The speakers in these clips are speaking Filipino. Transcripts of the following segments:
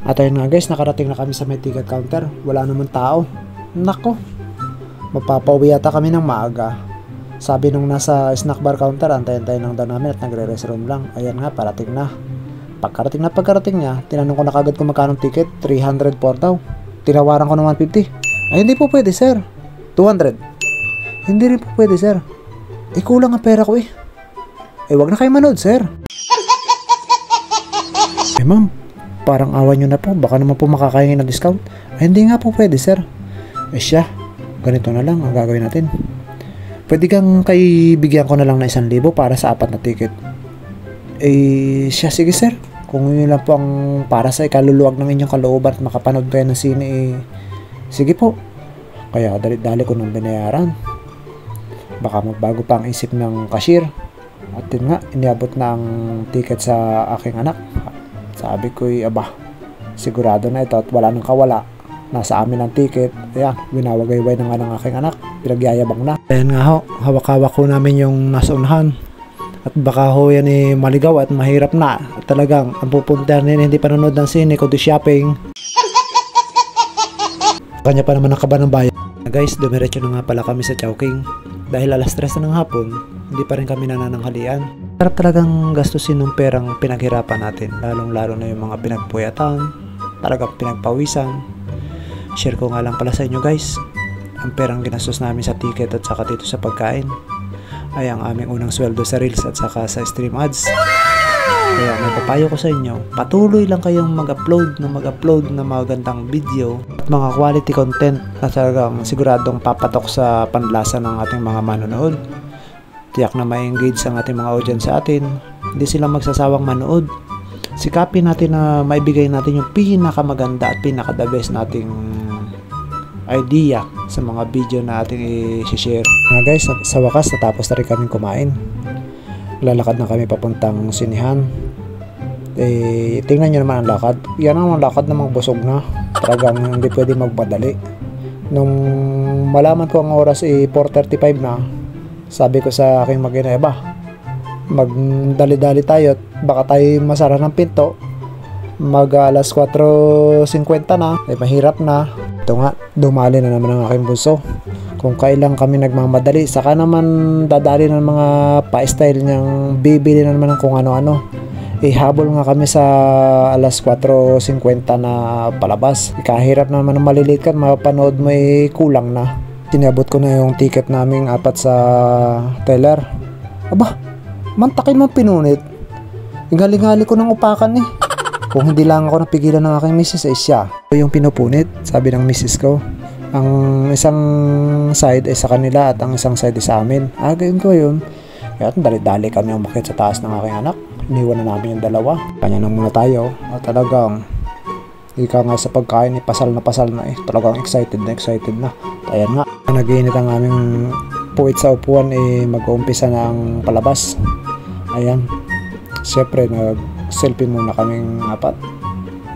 At ayun nga guys, nakarating na kami sa may ticket counter. Wala naman tao. Nako, mapapauwi yata kami ng maaga. Sabi nung nasa snack bar counter, antayin-tayin lang daw namin at nagre-restroom lang. Ayan nga, parating na. Pagkarating niya, tinanong ko na kagad kung magkano ticket. 304 daw. Tinawaran ko ng 150. Ay, hindi po pwede sir. 200. Hindi rin po pwede sir. Kulang ang pera ko eh. Wag na kayo manood sir. Ma'am, parang awa nyo na po. Baka naman po makakahingi ng discount. Hindi nga po pwede sir. Siya, ganito na lang ang gagawin natin. Pwede kang bigyan ko na lang na 1,000 para sa 4 na ticket. Siya, sige sir. Kung yun lang po ang para sa ikaluluwag ng inyong kalooban at makapanood kayo ng sine, sige po. Kaya dali-dali ko nung binayaran. Baka magbago pa ang isip ng cashier. At yun nga, iniabot na ang ticket sa aking anak. Sabi ko, aba, sigurado na ito at wala nang kawala. Nasa amin ang ticket. Ayan, winawagayway na nga ng aking anak. Pinagyayabang na. Ayan nga ho, hawak-hawak ko namin yung nasa unahan. At baka ho yan maligaw at mahirap na. At talagang ang pupuntahan nila hindi panonood ng sine kundi shopping. Kanya pa naman ang kaba ng bayan. Guys, dumiretso na nga pala kami sa Chowking. Dahil alas 3 na ng hapon, hindi pa rin kami nanananghalian. Sarap talagang gastusin ng perang pinaghirapan natin. Lalong-lalo na yung mga pinagpuyatan, talagang pinagpawisan. Share ko nga lang pala sa inyo guys. Ang perang ginastos namin sa ticket at saka dito sa pagkain ay ang aming unang sweldo sa Reels at saka sa stream ads. Kaya may papayo ko sa inyo, patuloy lang kayong mag-upload ng magandang video at mga quality content na talagang siguradong papatok sa panlasa ng ating mga manonood. Tiyak na ma-engage ang ating mga audience sa atin. Hindi sila magsasawang manood. Sikapin natin na maibigay natin yung pinakamaganda at pinaka-the best nating idea sa mga video na ating i-share. Mga guys, sa wakas natapos na rin kami kumain. Lalakad na kami papuntang sinihan. Tingnan nyo naman ang lakad. Yan ang lakad na mga busog na. Talagang hindi pwede magpadali. Nung malaman ko ang oras 4:35 na, sabi ko sa aking mag-ina, magdali-dali tayo at baka tayo masara ng pinto. Alas 4:50 na, mahirap na. Ito nga, dumali na naman ang aking bunso. Kung kailang kami nagmamadali, saka naman dadali ng mga pa-style niyang bibili na naman ng kung ano-ano. Habol nga kami sa alas 4:50 na palabas. Kahirap naman ng maliliit ka, mapanood mo kulang na. Tinabot ko na yung ticket naming 4 sa teller. Aba, mantakin mo pinunit. Ingali-ngali ko ng upakan eh. Kung hindi lang ako napigilan ng aking misis siya. Yung pinupunit, sabi ng misis ko. Ang isang side ay sa kanila at ang isang side ay sa amin. Gawin ko yun. Kaya dali-dali kami umakit sa taas ng aking anak. Iniwan na namin yung dalawa. Kanya na muna tayo. At talagang ika nga sa pagkain pasal na talagang excited na. Ayan nga. Nag-iinit ang aming puwit sa upuan mag-uumpisa na ang palabas. Ayan. Siyempre nag-selfie muna kaming 4.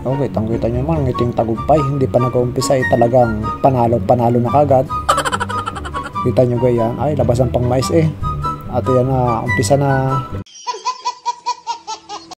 Okay, kitang-kita nyo naman, ngiting tagumpay. Hindi pa nag-uumpisa talagang panalo na kagad. Kita nyo ganyan, labas ang pang mais At yan na, umpisa na.